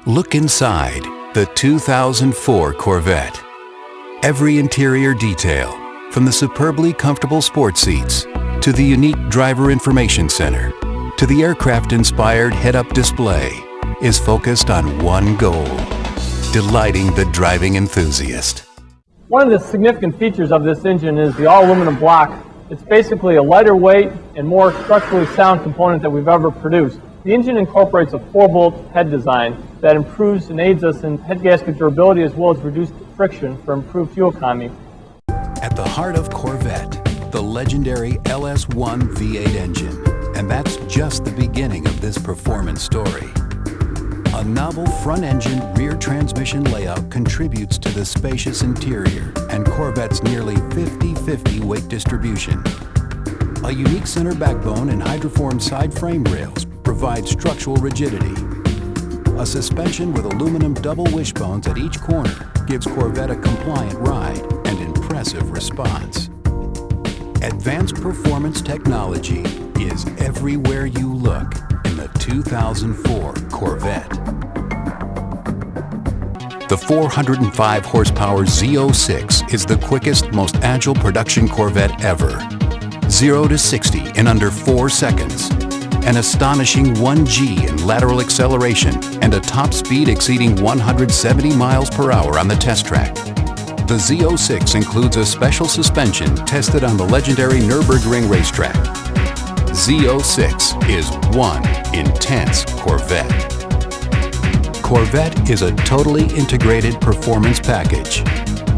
Look inside the 2004 Corvette. Every interior detail, from the superbly comfortable sports seats to the unique driver information center to the aircraft-inspired head-up display, is focused on one goal: delighting the driving enthusiast. One of the significant features of this engine is the all-aluminum block. It's basically a lighter weight and more structurally sound component that we've ever produced. The engine incorporates a 4-bolt head design that improves and aids us in head gasket durability as well as reduced friction for improved fuel economy. At the heart of Corvette, the legendary LS1 V8 engine. And that's just the beginning of this performance story. A novel front-engine rear transmission layout contributes to the spacious interior and Corvette's nearly 50-50 weight distribution. A unique center backbone and hydroformed side frame rails provide structural rigidity. A suspension with aluminum double wishbones at each corner gives Corvette a compliant ride and impressive response. Advanced performance technology is everywhere you look in the 2004 Corvette. The 405 horsepower Z06 is the quickest, most agile production Corvette ever. 0 to 60 in under 4 seconds. An astonishing 1G in lateral acceleration and a top speed exceeding 170 miles per hour on the test track. The Z06 includes a special suspension tested on the legendary Nürburgring racetrack. Z06 is one intense Corvette. Corvette is a totally integrated performance package.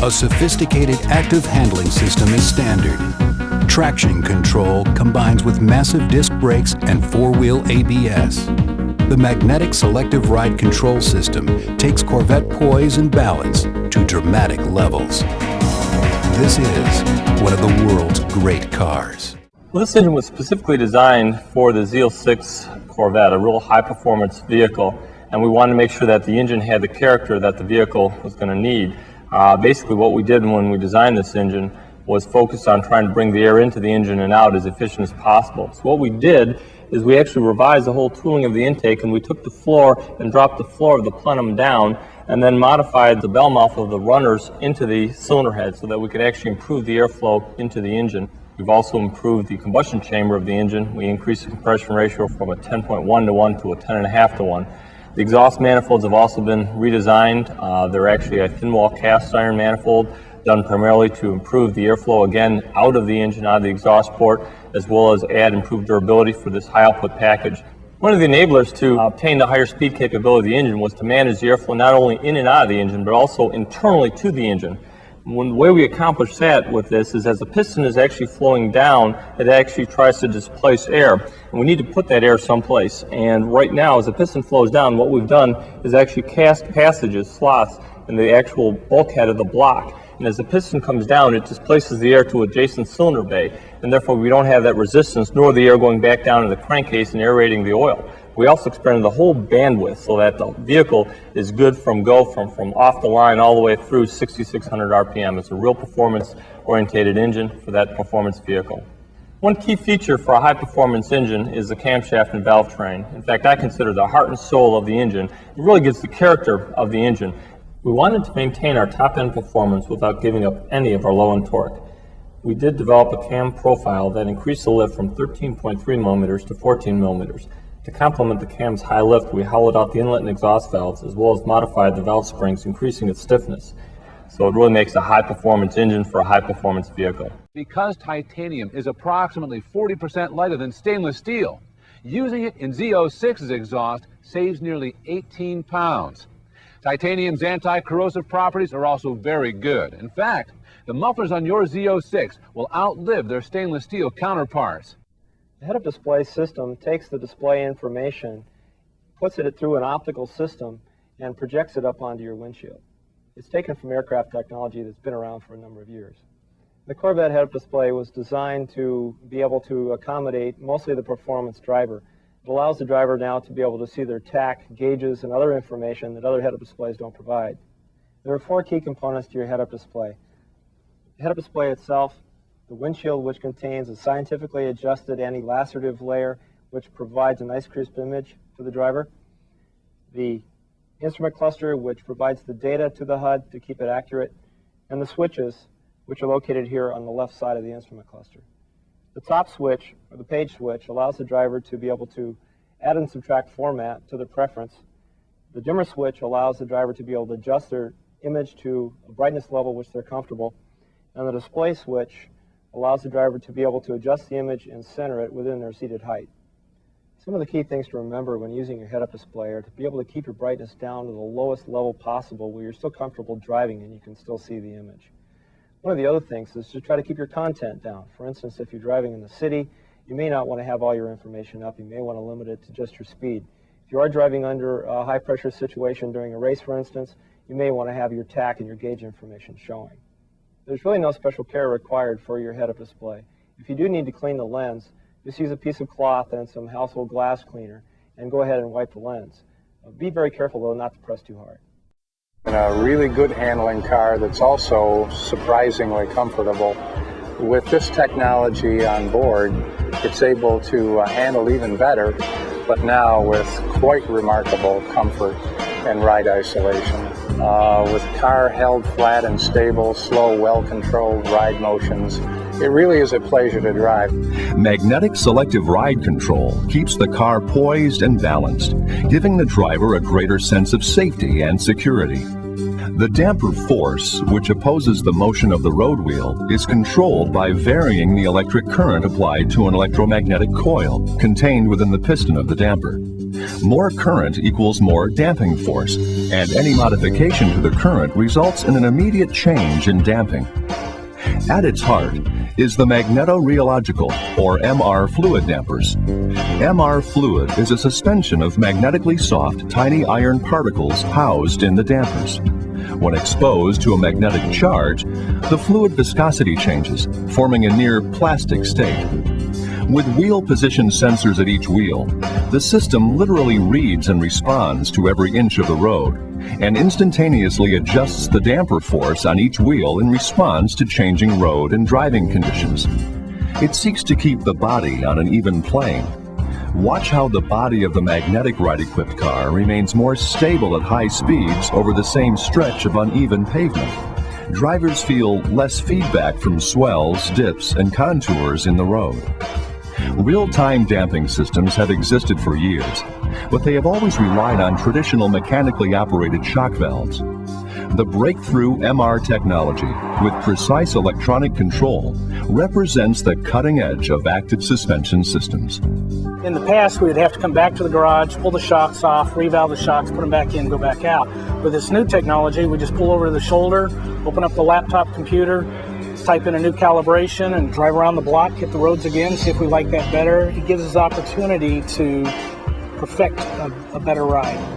A sophisticated active handling system is standard. Traction control combines with massive disc brakes and 4-wheel ABS. The magnetic selective ride control system takes Corvette poise and balance to dramatic levels. This is one of the world's great cars. Well, this engine was specifically designed for the Z06 Corvette, a real high-performance vehicle, and we wanted to make sure that the engine had the character that the vehicle was going to need. Basically, what we did when we designed this engine was focus on trying to bring the air into the engine and out as efficient as possible. So what we did is we actually revised the whole tooling of the intake, and we took the floor and dropped the floor of the plenum down and then modified the bell mouth of the runners into the cylinder head so that we could actually improve the airflow into the engine. We've also improved the combustion chamber of the engine. We increased the compression ratio from a 10.1 to 1 to a 10.5 to 1. The exhaust manifolds have also been redesigned. They're actually a thin wall cast iron manifold done primarily to improve the airflow again out of the engine, out of the exhaust port, as well as add improved durability for this high output package. One of the enablers to obtain the higher speed capability of the engine was to manage the airflow not only in and out of the engine, but also internally to the engine. The way we accomplish that with this is as the piston is actually flowing down, it actually tries to displace air. And we need to put that air someplace. And right now, as the piston flows down, what we've done is actually cast passages, slots, in the actual bulkhead of the block. And as the piston comes down, it displaces the air to adjacent cylinder bay. And therefore, we don't have that resistance, nor the air going back down into the crankcase and aerating the oil. We also expanded the whole bandwidth so that the vehicle is good from off the line all the way through 6,600 RPM. It's a real performance-oriented engine for that performance vehicle. One key feature for a high-performance engine is the camshaft and valve train. In fact, I consider the heart and soul of the engine. It really gives the character of the engine. We wanted to maintain our top-end performance without giving up any of our low-end torque. We did develop a cam profile that increased the lift from 13.3 millimeters to 14 millimeters. To complement the cam's high lift, we hollowed out the inlet and exhaust valves, as well as modified the valve springs, increasing its stiffness. So it really makes a high-performance engine for a high-performance vehicle. Because titanium is approximately 40% lighter than stainless steel, using it in Z06's exhaust saves nearly 18 pounds. Titanium's anti-corrosive properties are also very good. In fact, the mufflers on your Z06 will outlive their stainless steel counterparts. The head-up display system takes the display information, puts it through an optical system, and projects it up onto your windshield. It's taken from aircraft technology that's been around for a number of years. The Corvette head-up display was designed to be able to accommodate mostly the performance driver. It allows the driver now to be able to see their tack, gauges, and other information that other head-up displays don't provide. There are 4 key components to your head-up display. The head-up display itself, the windshield, which contains a scientifically adjusted anti-lacerative layer which provides a nice crisp image for the driver, the instrument cluster, which provides the data to the HUD to keep it accurate, and the switches, which are located here on the left side of the instrument cluster. The top switch, or the page switch, allows the driver to be able to add and subtract format to their preference. The dimmer switch allows the driver to be able to adjust their image to a brightness level which they're comfortable. And the display switch allows the driver to be able to adjust the image and center it within their seated height. Some of the key things to remember when using your head-up display are to be able to keep your brightness down to the lowest level possible where you're still comfortable driving and you can still see the image. One of the other things is to try to keep your content down. For instance, if you're driving in the city, you may not want to have all your information up. You may want to limit it to just your speed. If you are driving under a high-pressure situation during a race, for instance, you may want to have your tach and your gauge information showing. There's really no special care required for your head-up display. If you do need to clean the lens, just use a piece of cloth and some household glass cleaner and go ahead and wipe the lens. Be very careful, though, not to press too hard. And a really good handling car that's also surprisingly comfortable. With this technology on board, it's able to handle even better, but now with quite remarkable comfort and ride isolation. With car held flat and stable, slow, well-controlled ride motions, it really is a pleasure to drive. Magnetic selective ride control keeps the car poised and balanced, giving the driver a greater sense of safety and security. The damper force, which opposes the motion of the road wheel, is controlled by varying the electric current applied to an electromagnetic coil contained within the piston of the damper. More current equals more damping force, and any modification to the current results in an immediate change in damping. At its heart is the magnetorheological, or MR, fluid dampers. MR fluid is a suspension of magnetically soft, tiny iron particles housed in the dampers. When exposed to a magnetic charge, the fluid viscosity changes, forming a near plastic state. With wheel position sensors at each wheel, the system literally reads and responds to every inch of the road and instantaneously adjusts the damper force on each wheel in response to changing road and driving conditions. It seeks to keep the body on an even plane. Watch how the body of the magnetic ride-equipped car remains more stable at high speeds over the same stretch of uneven pavement. Drivers feel less feedback from swells, dips, and contours in the road. Real-time damping systems have existed for years, but they have always relied on traditional mechanically operated shock valves. The breakthrough MR technology, with precise electronic control, represents the cutting edge of active suspension systems. In the past, we would have to come back to the garage, pull the shocks off, revalve the shocks, put them back in, go back out. With this new technology, we just pull over to the shoulder, open up the laptop computer, type in a new calibration, and drive around the block, hit the roads again, see if we like that better. It gives us opportunity to perfect a better ride.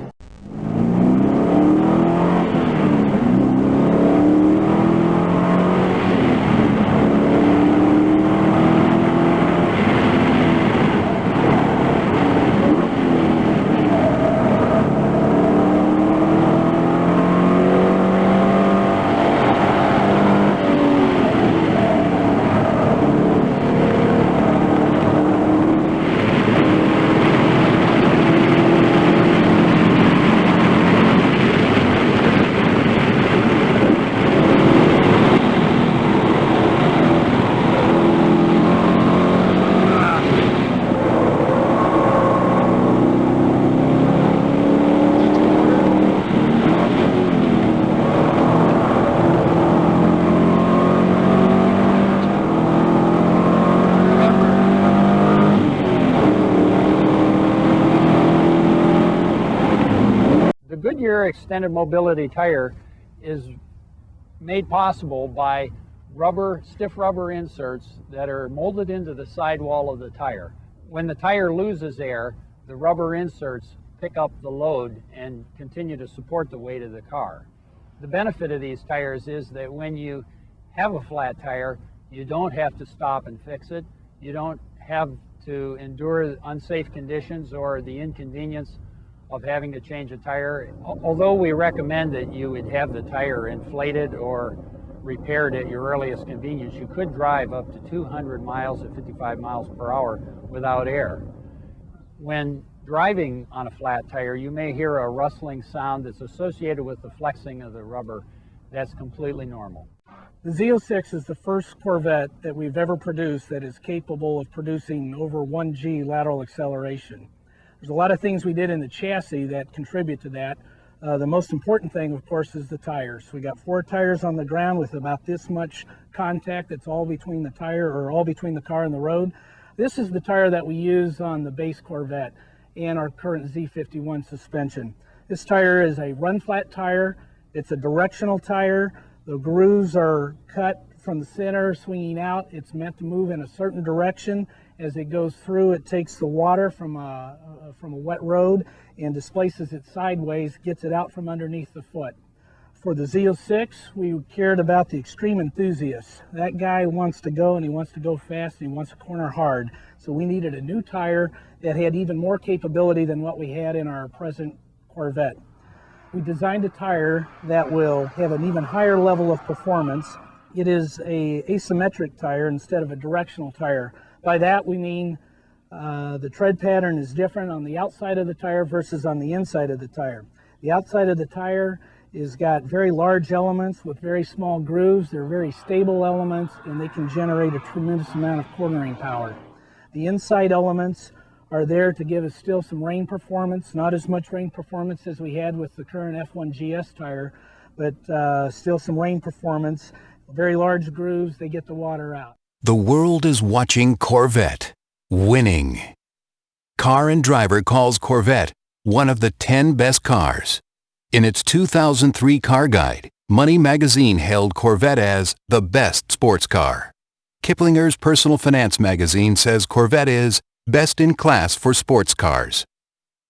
Goodyear extended mobility tire is made possible by stiff rubber inserts that are molded into the sidewall of the tire. When the tire loses air, the rubber inserts pick up the load and continue to support the weight of the car. The benefit of these tires is that when you have a flat tire, you don't have to stop and fix it. You don't have to endure unsafe conditions or the inconvenience of having to change a tire. Although we recommend that you would have the tire inflated or repaired at your earliest convenience, you could drive up to 200 miles at 55 miles per hour without air. When driving on a flat tire, you may hear a rustling sound that's associated with the flexing of the rubber. That's completely normal. The Z06 is the first Corvette that we've ever produced that is capable of producing over 1G lateral acceleration. There's a lot of things we did in the chassis that contribute to that. The most important thing, of course, is the tires. We got 4 tires on the ground with about this much contact that's all between the tire, or all between the car and the road. This is the tire that we use on the base Corvette and our current Z51 suspension. This tire is a run flat tire. It's a directional tire. The grooves are cut from the center, swinging out. It's meant to move in a certain direction. As it goes through, it takes the water from a wet road and displaces it sideways, gets it out from underneath the foot. For the Z06, we cared about the extreme enthusiast. That guy wants to go, and he wants to go fast, and he wants to corner hard. So we needed a new tire that had even more capability than what we had in our present Corvette. We designed a tire that will have an even higher level of performance. It is an asymmetric tire instead of a directional tire. By that we mean the tread pattern is different on the outside of the tire versus on the inside of the tire. The outside of the tire is got very large elements with very small grooves. They're very stable elements, and they can generate a tremendous amount of cornering power. The inside elements are there to give us still some range performance, not as much range performance as we had with the current F1 GS tire, but still some range performance. Very large grooves, they get the water out. The world is watching Corvette winning. Car and Driver calls Corvette one of the 10 best cars. In its 2003 car guide, Money magazine hailed Corvette as the best sports car. Kiplinger's Personal Finance magazine says Corvette is best in class for sports cars.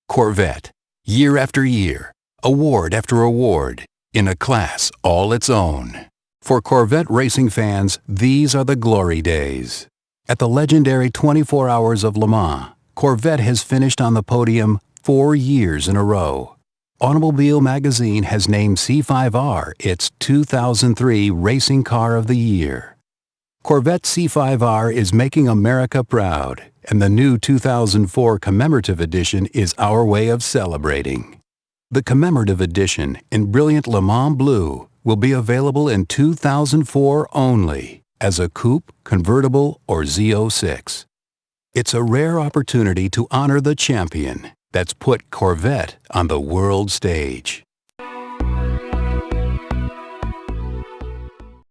Corvette, year after year, award after award, in a class all its own. For Corvette racing fans, these are the glory days. At the legendary 24 Hours of Le Mans, Corvette has finished on the podium 4 years in a row. Automobile magazine has named C5R its 2003 Racing Car of the Year. Corvette C5R is making America proud, and the new 2004 commemorative edition is our way of celebrating. The commemorative edition in brilliant Le Mans blue will be available in 2004 only as a coupe, convertible, or Z06. It's a rare opportunity to honor the champion that's put Corvette on the world stage.